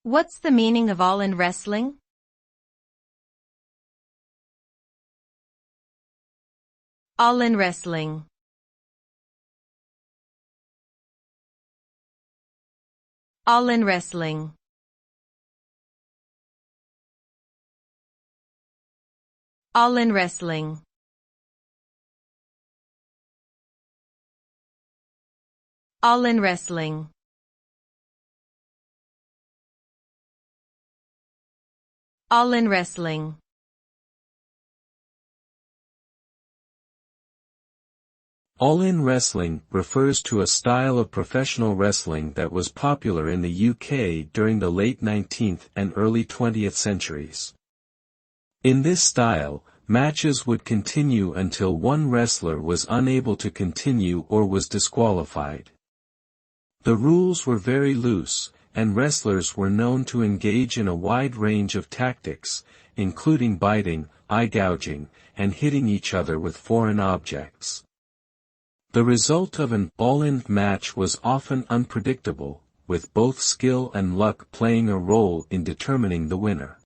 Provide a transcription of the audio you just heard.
What's the meaning of all-in wrestling? All-in wrestling. All-in wrestling. All-in wrestling. All-in wrestling. All-in wrestling. All-in wrestling refers to a style of professional wrestling that was popular in the UK during the late 19th and early 20th centuries. In this style, matches would continue until one wrestler was unable to continue or was disqualified. The rules were very loose, and wrestlers were known to engage in a wide range of tactics, including biting, eye gouging, and hitting each other with foreign objects. The result of an all-in match was often unpredictable, with both skill and luck playing a role in determining the winner.